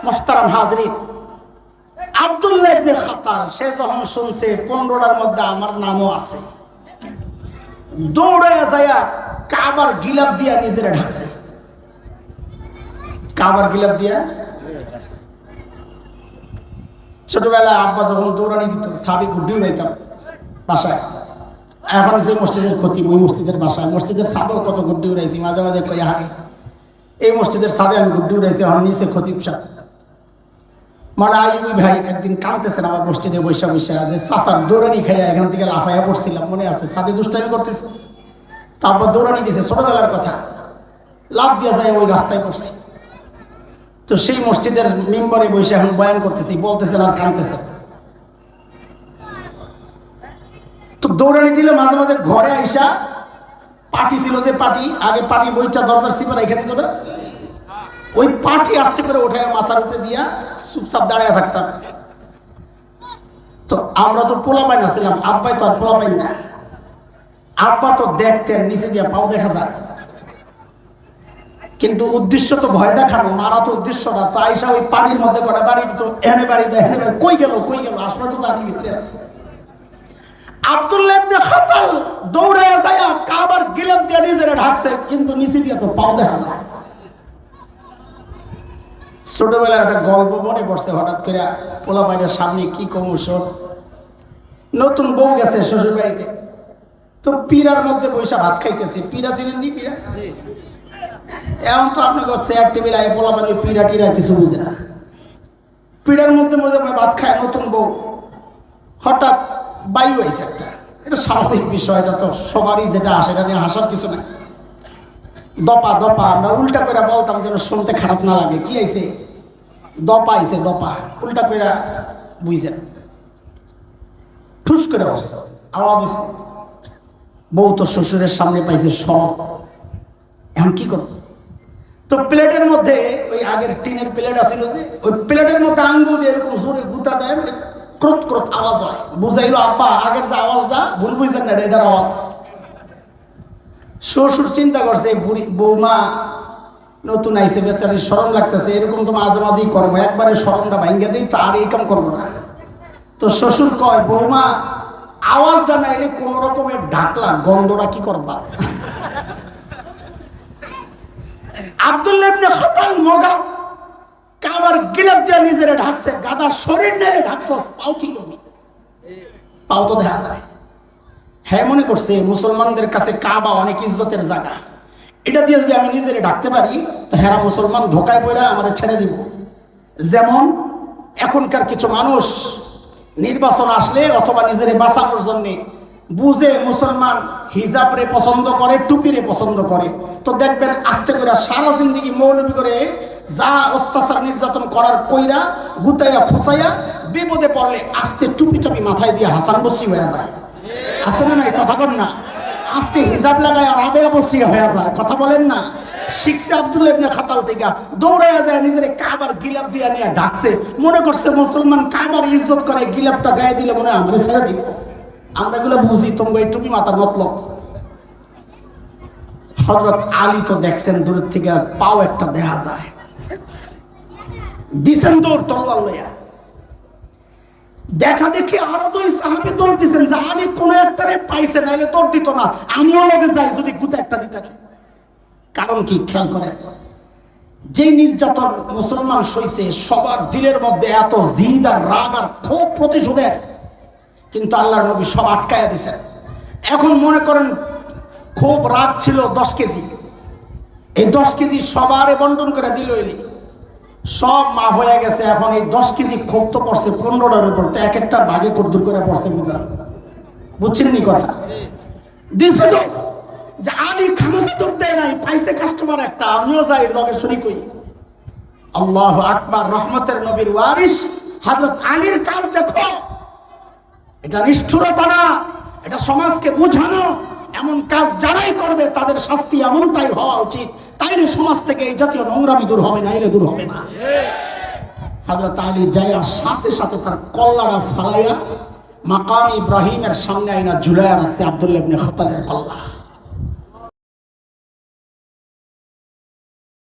মুহতারাম হাজরিন, আব্দুল্লাহ ইবনে খাতাল সে যখন শুনছে 15টার মধ্যে আমার নামও আছে, দৌড়ে যায়া কাবার গিলাফ দিয়া নিজেরা ঢাকছে। কাবার গিলাফ দিয়া ছোটবেলায় আব্বা যখন দৌড়ানি দিত সাদি গুড্ডিও যাইতাম বাসায়। এখন যে মসজিদের ক্ষতি ওই মসজিদের বাসায়, মসজিদের ছাদেও কত গুড্ডি উড়াইছি, মাঝে মাঝে কই হারি এই মসজিদের ছাদে আমি গুড্ডি উড়াইছি। এখন নিচে খতিব সাহেব মানে আইবি ভাই একদিন কাঁদতেছেন আমার মসজিদে বৈশা বৈশা, যে চাচার দৌড়ানি খাইয়া এখান থেকে লাফাইয়া পড়ছিলাম, মনে আছে ছাদে দুষ্টামি করতেছে, তারপর দৌড়ানি দিয়েছে, ছোটবেলার কথা, লাফ দিয়ে যায় ওই রাস্তায় পড়ছি। তো সেই মসজিদের মেম্বারে বসে এখন বয়ান করতেছি, বলতেছেন আর কাঁদতেছেন। তো দৌড়ানি দিলে মাঝে মাঝে ঘরে আইসা পাটি ছিল যে পাটি, আগে পাটি বইটা দরজার সিপার রেখে দিত না, ওই পাটি আস্তে করে উঠায় মাথার উপরে দিয়া চুপচাপ দাঁড়ায় থাকতাম। তো আমরা তো পোলা পাই না ছিলাম, আব্বাই তো আর পোলা পাই না, আব্বা তো দেখতেন নিচে দিয়া পাও দেখা যায়, কিন্তু উদ্দেশ্য তো ভয় দেখানো, মারা তো উদ্দেশ্য না। তো আইসা ওই পানির মধ্যে কটা বাড়ি দিত, এনে বাড়ি দেয়, এনে বাড়ি, কই গেল আসলে তো জানি ভিতরে আছে। আব্দুল্লাহ ইবনে খাতাল দৌড়ে যায় কাবার গিলাফ দিয়ে নিজেরা ঢাকছে, কিন্তু নিচে দিয়ে তো পাও দেখা যায়। ছোটবেলার একটা গল্প মনে পড়ছে হঠাৎ করে, পোলা বাইরের সামনে কি কমুশন, নতুন বউ গেছে শ্বশুর বাড়িতে, তো পিড়ার মধ্যে বৈশা ভাত খাইতেছে। পিড়া চিনেন নি? পিড়া এখন তো আপনাকে চেয়ার টেবিল আয় পোলা মানে পিড়া টিড়া কিছু বুঝে না, পিড়ার মধ্যে মধ্যে ভাত খায় নতুন বউ, হঠাৎ বায়ু আইছে একটা, এটা স্বাভাবিক বিষয়, এটা তো সবারই যেটা আসে, এটা নিয়ে হাসার কিছু নাই। দপা দপা আমরা উল্টা করে বলতাম যেন শুনতে খারাপ না লাগে, কি আইছে? দপা আইছে, দপা উল্টা করে বুঝছেন, ঠুস করে বসছে, আওয়াজ হচ্ছে। বউ তো শ্বশুরের সামনে পাইছে সব, এখন কি করব? তো প্লেটের মধ্যে ওই আগের টিনের প্লেট আছিল যে, ওই প্লেটের মধ্যে আঙ্গুল দিয়ে এরকম জোরে গুতা দেয়, মানে ক্রোত ক্রোত আওয়াজ হয়। বুঝাইলো আব্বা আগের যে আওয়াজটা ভুল বুঝছেন না, এটার আওয়াজ। শ্বশুর চিন্তা করছে বুড়ি বৌমা নতুন আইসে, বেচারি শরম লাগতেছে, এরকম তো মাঝে মাঝেই করবো, একবারে শরমটা ভাঙ্গা দিই তো আর এই কাম করবো না। তো শ্বশুর কয় বৌমা আওয়াজটা না এলে কোন রকমের ঢাকলা, গন্ধটা কি করবা? আব্দুল্লাহ ইবনে খাতাল মগা কাবার গিলাফ দিয়ে নিজেরা ঢাকছে, গাদার শরীর নেড়ে ঢাকছস, পাও কি করবি? পাও তো দেখা যায়। হ্যাঁ মনে করছে মুসলমানদের কাছে কাবা অনেক ইজ্জতের জায়গা, এটা দিয়ে যদি আমি নিজেরে ঢাকতে পারি তো হেরা মুসলমান ধোকায় পড়া আমার ছেড়ে দিব। যেমন এখনকার কিছু মানুষ নির্বাচন আসলে অথবা নিজেরে বাঁচানোর জন্য বুঝে মুসলমান হিজাবরে পছন্দ করে, টুপিরে পছন্দ করে, তো দেখবেন আস্তে করে সারা জিন্দিগি মৌলবি করে যা অত্যাচার নির্যাতন করার কইরা গুতাইয়া খুচাইয়া বিপদে পড়লে আস্তে টুপি টাপি মাথায় দিয়ে হাসান বসরি হয়ে যায়। আছে না? নাই কথা বল না, আস্তে হিজাব লাগায় আর আবে বসরি হয়ে যায়, কথা বলেন না। শিখছে আব্দুল্লাহ ইবনে খাতাল থেকে, দৌড়াইয়া যায় নিজের কাবার গিলাফ দিয়া নিয়ে ডাকছে, মনে করছে মুসলমান কাবার ইজ্জত করে, গিলাফটা গায়ে দিলে মনে হয় আমরা ছেড়ে দিব। আমরা এগুলো বুঝি, তোমরা এই টুপি মাথার মতলব। হযরত আলী তো দেখছেন দূরের থেকে পাও একটা দেখা যায়, দিছেন দৌড় তলোয়ার লইয়া, দেখা দেখি আরো দুই সাহাবী দৌড় দিচ্ছেন যে আলী কোন একটারে পাইছে, নাইলে দৌড় দিত না, আমিও লগে যাই যদি গুতা একটা দিতারি। কারণ কি খেয়াল করেন, যে নির্যাতন মুসলমান সইছে সবার দিলের মধ্যে এত জিদ আর রাগ আর ক্ষোভ প্রতিশোধের, কিন্তু আল্লাহর নবী সব আটকায়া দিছেন। এখন মনে করেন খুব রাগ ছিল 10 কেজি, এই 10 কেজি সবারে বন্টন করে দিল, এলি সব মাফ হয়ে গেছে। এখন এই 10 কেজি ক্ষোভ তো পড়ছে 15টার উপর, তো এক একটা ভাগে কদ্দুর করে পড়ছে, বুঝছেন নি কথা? দিছে তো যে আলী খামাকে দৌড় দেয় নাই, পাইছে কাস্টমার একটা, আমিও যাই লগে শুনি কই। আল্লাহু আকবার, রহমতের নবীর ওয়ারিস হযরত আলীর কাজ দেখো, এটা নিষ্ঠুরতা না, এটা সমাজকে বোঝানো। এমন কাজ যারাই করবে তাদের শাস্তি এমনটাই হওয়া উচিত, তাইলে সমাজ থেকে এই জাতীয় নোংরামি দূর হবে, নাইলে দূর হবে না। হযরত আলী যাইয়া সাথে সাথে তার কল্লাটা ফালাইয়া মাকাম ইব্রাহিমের সামনে আইনা ঝুলাইয়া রাখছে আব্দুল্লাহ ইবনে খাতালের কল্লা।